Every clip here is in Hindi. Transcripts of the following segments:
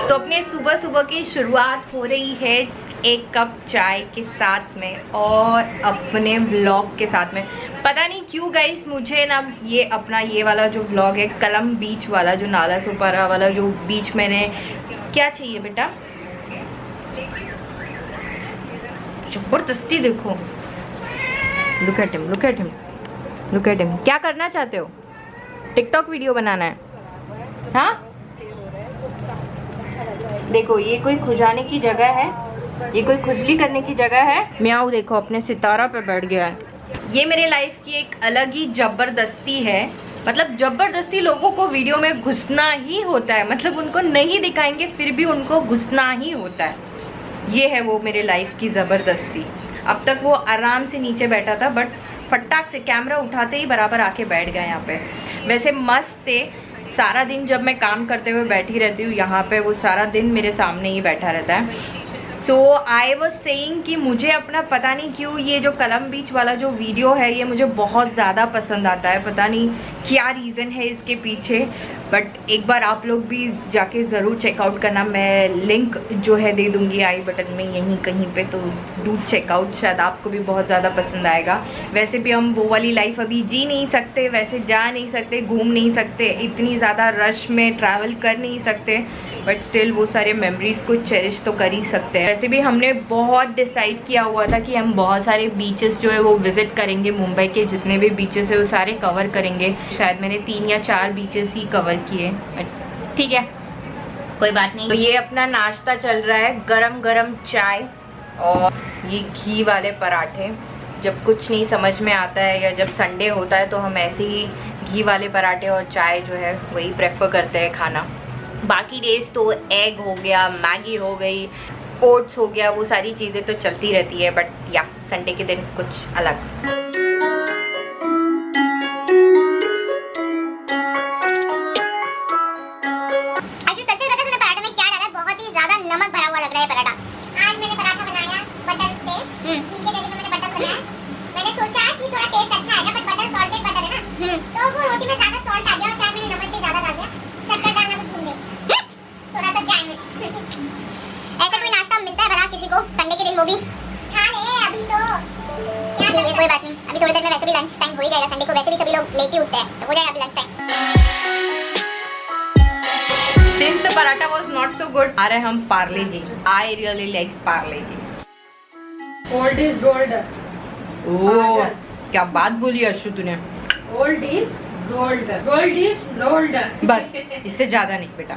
तो अपने सुबह सुबह की शुरुआत हो रही है एक कप चाय के साथ में और अपने व्लॉग के साथ में। पता नहीं क्यों गाइस, मुझे ना ये अपना ये वाला जो व्लॉग है कलम बीच वाला, जो नाला सुपारा वाला जो बीच मैंने, क्या चाहिए बेटा, जबरदस्ती देखो, look at him, look at him, look at him. क्या करना चाहते हो? टिकटॉक वीडियो बनाना है? हाँ देखो, ये कोई खुजाने की जगह है, ये कोई खुजली करने की जगह है। म्याऊ देखो अपने सितारा पे बैठ गया है। ये मेरे लाइफ की एक अलग ही जबरदस्ती है। मतलब जबरदस्ती लोगों को वीडियो में घुसना ही होता है, मतलब उनको नहीं दिखाएंगे फिर भी उनको घुसना ही होता है। ये है वो मेरे लाइफ की ज़बरदस्ती। अब तक वो आराम से नीचे बैठा था, बट फटाक से कैमरा उठाते ही बराबर आके बैठ गया यहाँ पे। वैसे मस्त से सारा दिन जब मैं काम करते हुए बैठी रहती हूँ यहाँ पे, वो सारा दिन मेरे सामने ही बैठा रहता है। सो आई वॉज सेइंग कि मुझे अपना पता नहीं क्यों ये जो कलम बीच वाला जो वीडियो है ये मुझे बहुत ज़्यादा पसंद आता है। पता नहीं क्या रीज़न है इसके पीछे, बट एक बार आप लोग भी जाके ज़रूर चेकआउट करना। मैं लिंक जो है दे दूँगी आई बटन में यहीं कहीं पे, तो डू चेकआउट, शायद आपको भी बहुत ज़्यादा पसंद आएगा। वैसे भी हम वो वाली लाइफ अभी जी नहीं सकते, वैसे जा नहीं सकते, घूम नहीं सकते, इतनी ज़्यादा रश में ट्रैवल कर नहीं सकते, बट स्टिल वो सारे मेमोरीज़ को चेरिश तो कर ही सकते हैं। वैसे भी हमने बहुत डिसाइड किया हुआ था कि हम बहुत सारे बीचेस जो है वो विज़िट करेंगे। मुंबई के जितने भी बीचेस है वो सारे कवर करेंगे। शायद मैंने 3 या 4 बीचेस ही कवर किए, बट ठीक है, कोई बात नहीं। तो ये अपना नाश्ता चल रहा है, गरम गरम चाय और ये घी वाले पराठे। जब कुछ नहीं समझ में आता है या जब संडे होता है तो हम ऐसे ही घी वाले पराठे और चाय जो है वही प्रेफर करते हैं खाना। बाकी डेज तो एग हो गया, मैगी हो गई, ओट्स हो गया, वो सारी चीज़ें तो चलती रहती है, बट या संडे के दिन कुछ अलग। अच्छा सच्ची बता, तूने पराठे में क्या डाला? बहुत ही ज्यादा नमक भरा हुआ लग रहा है पराठा। आज मैंने पराठा बनाया बटर से, घी के जगह पे मैंने बटर बनाया। मैंने सोचा कि थोड़ा टेस्ट अच्छा आएगा, बट बटर सॉल्टेड बटर है ना, तो वो रोटी में ज्यादा सॉल्ट आ गया और शायद मैंने नमक भी ज्यादा डाल दिया। शक्कर डालना भी भूल गई, थोड़ा सा जाए में। ऐसा कोई नाश्ता मिलता है भला किसी को संडे के दिन? वो भी खा ले अभी तो क्या, ठीक है कोई बात नहीं। अभी थोड़ी देर में वैसे भी लंच टाइम हो ही जाएगा। संडे को वैसे भी सभी लोग लेट ही उठते हैं, तो हो जाएगा अभी lunch time. Since the paratha was not so good, आ रहे हम पार्ले जी। I really like Parle ji. Old is gold. ओह क्या बात बोली अशु तूने। Old is gold. Gold is gold. बस इससे ज़्यादा नहीं बेटा,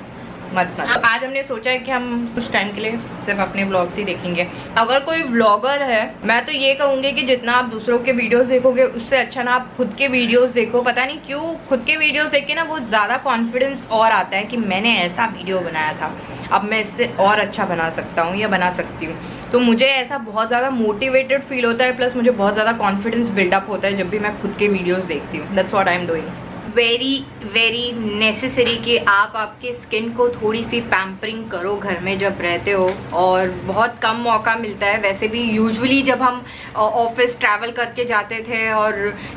मत। तो आज हमने सोचा है कि हम कुछ टाइम के लिए सिर्फ अपने व्लॉग्स ही देखेंगे। अगर कोई व्लॉगर है, मैं तो ये कहूँगी कि जितना आप दूसरों के वीडियोस देखोगे उससे अच्छा ना आप खुद के वीडियोस देखो। पता नहीं क्यों खुद के वीडियोस देख के ना बहुत ज़्यादा कॉन्फिडेंस और आता है कि मैंने ऐसा वीडियो बनाया था, अब मैं इससे और अच्छा बना सकता हूँ या बना सकती हूँ। तो मुझे ऐसा बहुत ज़्यादा मोटिवेटेड फील होता है, प्लस मुझे बहुत ज़्यादा कॉन्फिडेंस बिल्डअप होता है जब भी मैं खुद के वीडियोज़ देखती हूँ। That's what I am doing. Very very necessary कि आप आपके स्किन को थोड़ी सी पैम्परिंग करो घर में जब रहते हो, और बहुत कम मौका मिलता है। वैसे भी यूजुअली जब हम ऑफिस ट्रैवल करके जाते थे और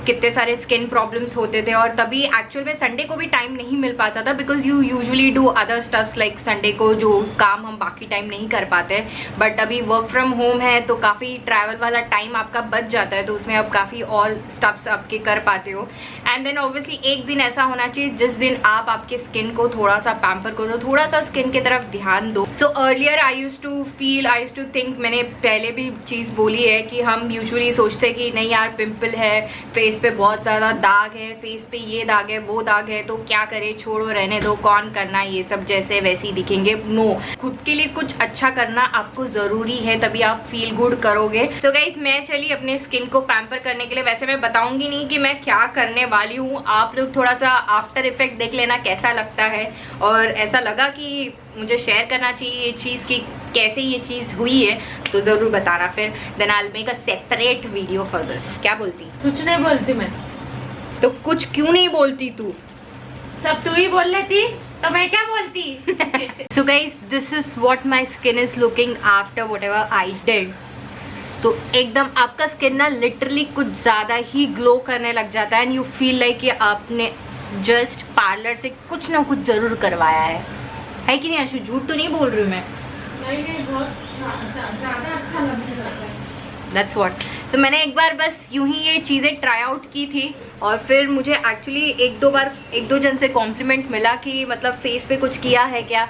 कितने सारे स्किन प्रॉब्लम्स होते थे, और तभी एक्चुअल में संडे को भी टाइम नहीं मिल पाता था, because you usually do other stuffs like Sunday को जो काम हम बाकी टाइम नहीं कर पाते। बट अभी वर्क फ्रॉम होम है तो काफ़ी ट्रैवल वाला टाइम आपका बच जाता है, तो उसमें आप काफ़ी और स्टफ्स आपके कर पाते हो। एंड देन ऑब्वियसली एक दिन ऐसा होना चाहिए जिस दिन आप आपके स्किन को थोड़ा सा पैम्पर करो, थोड़ा सा स्किन की तरफ ध्यान दो। So earlier I used to think, मैंने पहले भी चीज़ बोली है कि हम यूजुअली सोचते हैं कि नहीं यार पिंपल है, फेस पे बहुत ज़्यादा दाग है, फेस पे ये दाग है वो दाग है, तो क्या करें, छोड़ो रहने दो, कौन करना ये सब, जैसे वैसे ही दिखेंगे। नो, खुद के लिए कुछ अच्छा करना आपको ज़रूरी है, तभी आप फील गुड करोगे। सो गाइस मैं चली अपने स्किन को पैम्पर करने के लिए। वैसे मैं बताऊंगी नहीं कि मैं क्या करने वाली हूँ, आप लोग थोड़ा सा आफ्टर इफेक्ट देख लेना कैसा लगता है, और ऐसा लगा कि मुझे शेयर करना चाहिए ये चीज़ कि कैसे ये चीज़ हुई है तो ज़रूर बताना। फिर then I will make a separate video for this. क्या बोलती? कुछ नहीं बोलती मैं। तो कुछ क्यों नहीं बोलती तू? सब तू ही बोल लेती तो मैं क्या बोलती। So guys, this is what my skin is looking after whatever I did. तो एकदम आपका स्किन ना लिटरली कुछ ज़्यादा ही ग्लो करने लग जाता है, एंड यू फील लाइक कि आपने जस्ट पार्लर से कुछ ना कुछ ज़रूर करवाया है है कि नहीं आशु? झूठ तो नहीं बोल रही हूँ मैं। नहीं बहुत ज्यादा अच्छा लगने लगता है। That's what. तो मैंने एक बार बस यूं ही ये चीज़ें ट्राई आउट की थी और फिर मुझे एक्चुअली एक दो जन से कॉम्प्लीमेंट मिला कि मतलब फेस पे कुछ किया है क्या,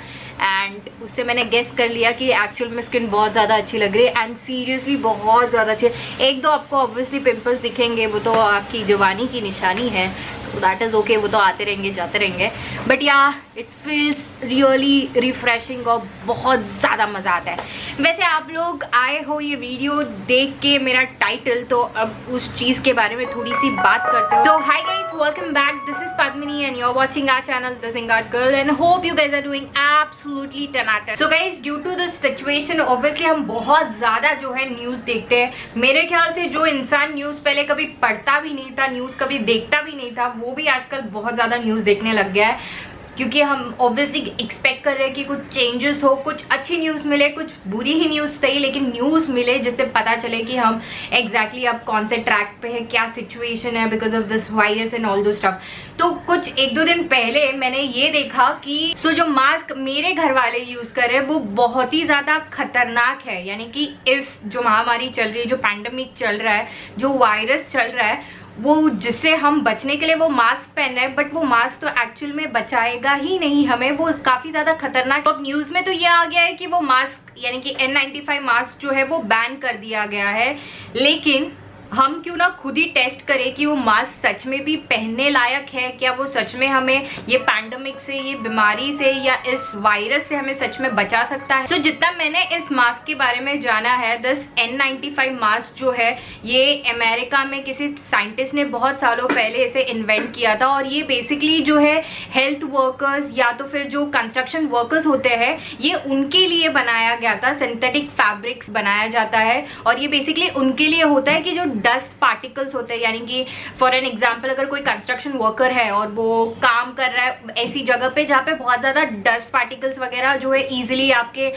एंड उससे मैंने गेस कर लिया कि एक्चुअल में स्किन बहुत ज़्यादा अच्छी लग रही है एंड सीरियसली बहुत ज़्यादा अच्छी है। एक दो आपको ऑब्वियसली पिंपल्स दिखेंगे, वो तो आपकी जवानी की निशानी है, तो दैट इज़ ओके, वो तो आते रहेंगे जाते रहेंगे, बट या इट फील्स रियली रिफ्रेशिंग और बहुत ज़्यादा मज़ा आता है। वैसे आप लोग आए हो ये वीडियो देख के मेरा टाइटल, तो अब उस चीज़ के बारे में थोड़ी सी बात करते हो। तो hi guys, welcome back, this is Padmini and you are watching our channel the singard girl and hope you guys are doing absolutely टनाटन। So guys, due to this situation obviously हम बहुत ज़्यादा जो है न्यूज़ देखते हैं। मेरे ख्याल से जो इंसान न्यूज़ पहले कभी पढ़ता भी नहीं था, न्यूज़ कभी देखता भी नहीं था, वो भी आजकल बहुत ज़्यादा न्यूज़ देखने लग गया है, क्योंकि हम ऑब्वियसली एक्सपेक्ट कर रहे हैं कि कुछ चेंजेस हो, कुछ अच्छी न्यूज़ मिले, कुछ बुरी ही न्यूज़ सही लेकिन न्यूज़ मिले, जिससे पता चले कि हम एग्जैक्टली अब कौन से ट्रैक पे है, क्या सिचुएशन है because of this virus and all दो स्टफ। तो कुछ एक दो दिन पहले मैंने ये देखा कि जो मास्क मेरे घर वाले यूज़ कर रहे हैं वो बहुत ही ज़्यादा खतरनाक है, यानी कि इस जो महामारी चल रही है, जो पैंडेमिक चल रहा है, जो वायरस चल रहा है, वो जिससे हम बचने के लिए वो मास्क पहन रहे हैं, बट वो मास्क तो एक्चुअल में बचाएगा ही नहीं हमें, वो काफ़ी ज़्यादा खतरनाक। अब न्यूज़ में तो ये आ गया है कि वो मास्क यानी कि N95 मास्क जो है वो बैन कर दिया गया है, लेकिन हम क्यों ना खुद ही टेस्ट करें कि वो मास्क सच में भी पहनने लायक है क्या, वो सच में हमें ये पैंडेमिक से, ये बीमारी से या इस वायरस से हमें सच में बचा सकता है। जितना मैंने इस मास्क के बारे में जाना है, दिस N95 मास्क जो है ये अमेरिका में किसी साइंटिस्ट ने बहुत सालों पहले इसे इन्वेंट किया था, और ये बेसिकली जो है हेल्थ वर्कर्स या तो फिर जो कंस्ट्रक्शन वर्कर्स होते हैं, ये उनके लिए बनाया गया था। सिंथेटिक फैब्रिक्स बनाया जाता है और ये बेसिकली उनके लिए होता है कि जो डस्ट पार्टिकल्स होते हैं, यानी कि फॉर एन एग्जांपल अगर कोई कंस्ट्रक्शन वर्कर है और वो काम कर रहा है ऐसी जगह पे जहाँ पे बहुत ज़्यादा डस्ट पार्टिकल्स वगैरह जो है इजीली आपके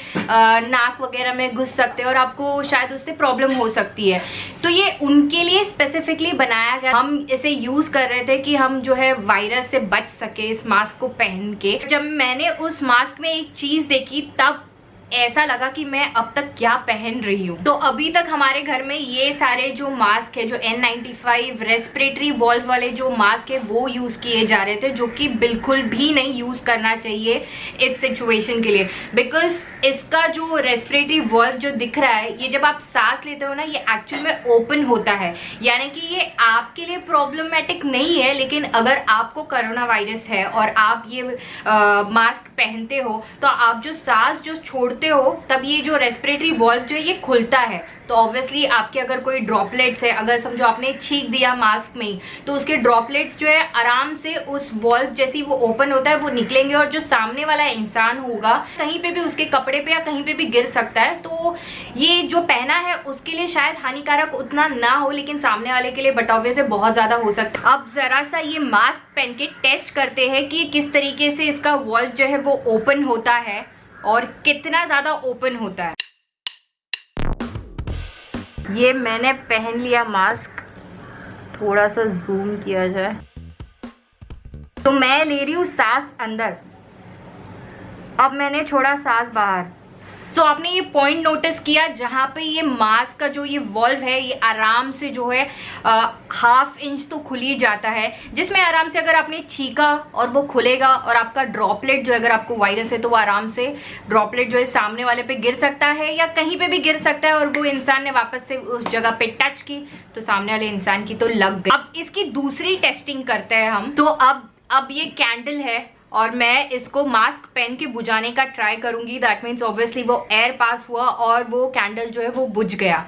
नाक वगैरह में घुस सकते हैं और आपको शायद उससे प्रॉब्लम हो सकती है, तो ये उनके लिए स्पेसिफिकली बनाया गया। हम इसे यूज़ कर रहे थे कि हम जो है वायरस से बच सके इस मास्क को पहन के। जब मैंने उस मास्क में एक चीज़ देखी तब ऐसा लगा कि मैं अब तक क्या पहन रही हूँ। तो अभी तक हमारे घर में ये सारे जो मास्क है, जो N95 रेस्पिरेटरी वॉल्व वाले जो मास्क है वो यूज किए जा रहे थे, जो कि बिल्कुल भी नहीं यूज करना चाहिए इस सिचुएशन के लिए, बिकॉज इसका जो रेस्पिरेटरी वॉल्व जो दिख रहा है, ये जब आप सांस लेते हो ना, ये एक्चुअल में ओपन होता है, यानी कि ये आपके लिए प्रॉब्लमेटिक नहीं है, लेकिन अगर आपको कोरोना वायरस है और आप ये मास्क पहनते हो तो आप जो सांस जो छोड़ते हो तब ये जो रेस्पिरेटरी वॉल्व जो है ये खुलता है, तो ऑब्वियसली आपके अगर कोई ड्रॉपलेट्स है, अगर समझो आपने छींक दिया मास्क में ही, तो उसके ड्रॉपलेट्स जो है आराम से उस वॉल्व जैसी वो ओपन होता है वो निकलेंगे, और जो सामने वाला इंसान होगा कहीं पे भी उसके कपड़े पे या कहीं पे भी गिर सकता है। तो ये जो पहना है उसके लिए शायद हानिकारक उतना ना हो, लेकिन सामने वाले के लिए बट ऑब्वियसली बहुत ज्यादा हो सकता है। अब जरा सा ये मास्क पहन के टेस्ट करते हैं कि किस तरीके से इसका वॉल्व जो है वो ओपन होता है और कितना ज्यादा ओपन होता है। ये मैंने पहन लिया मास्क, थोड़ा सा जूम किया जाए तो मैं ले रही हूँ सांस अंदर, अब मैंने छोड़ा सांस बाहर। तो आपने ये पॉइंट नोटिस किया जहाँ पे ये मास्क का जो ये वॉल्व है ये आराम से जो है 1/2 इंच तो खुल ही जाता है, जिसमें आराम से अगर आपने छीका और वो खुलेगा और आपका ड्रॉपलेट जो है, अगर आपको वायरस है तो वो आराम से ड्रॉपलेट जो है सामने वाले पे गिर सकता है या कहीं पे भी गिर सकता है, और वो इंसान ने वापस से उस जगह पे टच की तो सामने वाले इंसान की तो लग गई। अब इसकी दूसरी टेस्टिंग करते हैं हम। तो अब ये कैंडल है और मैं इसको मास्क पहन के बुझाने का ट्राई करूंगी, दैट मीन्स ऑब्वियसली वो एयर पास हुआ और वो कैंडल जो है वो बुझ गया।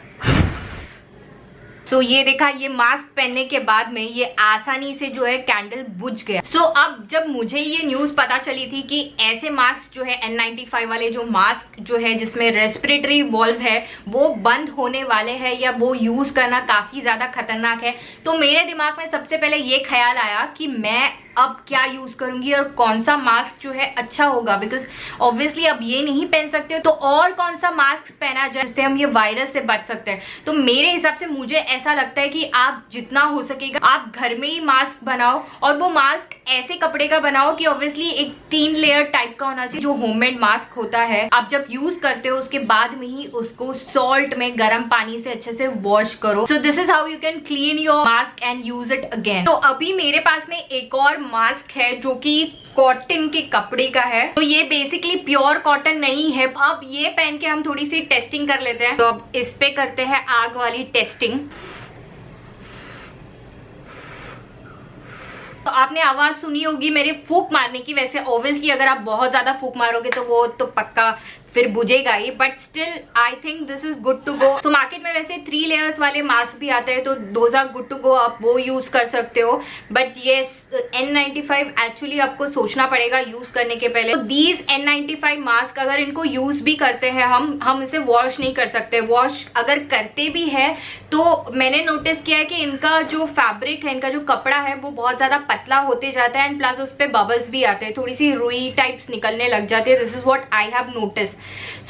सो ये देखा, ये मास्क पहनने के बाद में ये आसानी से जो है कैंडल बुझ गया। सो अब जब मुझे ये न्यूज़ पता चली थी कि ऐसे मास्क जो है N95 वाले जो मास्क जो है जिसमें रेस्पिरेटरी वॉल्व है वो बंद होने वाले हैं या वो यूज़ करना काफ़ी ज़्यादा खतरनाक है, तो मेरे दिमाग में सबसे पहले ये ख्याल आया कि मैं अब क्या यूज करूंगी और कौन सा मास्क जो है अच्छा होगा, बिकॉज ऑब्वियसली अब ये नहीं पहन सकते हो तो और कौन सा मास्क पहना जाए जिससे हम ये वायरस से बच सकते हैं। तो मेरे हिसाब से मुझे ऐसा लगता है कि आप जितना हो सकेगा आप घर में ही मास्क बनाओ, और वो मास्क ऐसे कपड़े का बनाओ कि ऑब्वियसली एक 3 लेयर टाइप का होना चाहिए। जो होममेड मास्क होता है आप जब यूज करते हो उसके बाद में ही उसको सॉल्ट में गर्म पानी से अच्छे से वॉश करो। So this is how you can clean your mask and use it again. तो अभी मेरे पास में एक और मास्क है जो कि कॉटन के कपड़े का है। तो ये बेसिकली प्योर कॉटन नहीं है। अब ये पहन के हम थोड़ी सी टेस्टिंग कर लेते हैं। तो अब इस पे करते हैं आग वाली टेस्टिंग। तो आपने आवाज सुनी होगी मेरे फूंक मारने की। वैसे ऑब्वियसली अगर आप बहुत ज्यादा फूंक मारोगे तो वो तो पक्का फिर बुझेगा ही, but still I think this is good to go. तो मार्केट में वैसे 3 लेयर्स वाले मास्क भी आते हैं, तो those are good to go, आप वो यूज कर सकते हो। बट ये N95 एक्चुअली आपको सोचना पड़ेगा यूज करने के पहले। तो दीज N95 मास्क अगर इनको यूज भी करते हैं हम इसे वॉश नहीं कर सकते। वॉश अगर करते भी है तो मैंने नोटिस किया है कि इनका जो फैब्रिक है, इनका जो कपड़ा है वो बहुत ज्यादा पतला होते जाता है, एंड प्लस उस पर बबल्स भी आते हैं, थोड़ी सी रुई टाइप्स निकलने लग जाती है। This is what I have notice.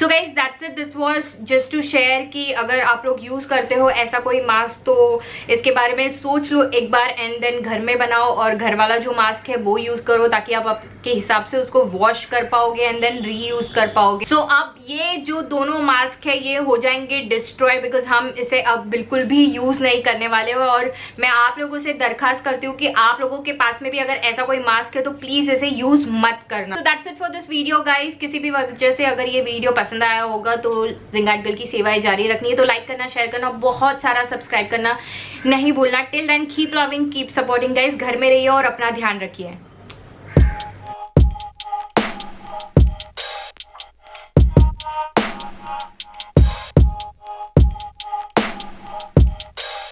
So guys that's it, this was just to share कि अगर आप लोग यूज करते हो ऐसा कोई मास्क तो इसके बारे में सोच लो एक बार, एंड देन घर में बनाओ और घर वाला जो मास्क है वो यूज करो, ताकि आप आपके हिसाब से उसको वॉश कर पाओगे एंड देन रीयूज कर पाओगे। सो अब ये जो दोनों मास्क है ये हो जाएंगे डिस्ट्रॉय, बिकॉज हम इसे अब बिल्कुल भी यूज नहीं करने वाले हो। और मैं आप लोगों से दरखास्त करती हूँ कि आप लोगों के पास में भी अगर ऐसा कोई मास्क है तो प्लीज इसे यूज मत करना। So that's it for this video guys. किसी भी वजह से अगर ये वीडियो पसंद आया होगा तो जिंगाट गर्ल की सेवाएं जारी रखनी है, तो लाइक करना, शेयर करना, बहुत सारा सब्सक्राइब करना नहीं भूलना। Till then keep loving, keep supporting guys. घर में रहिए और अपना ध्यान रखिए।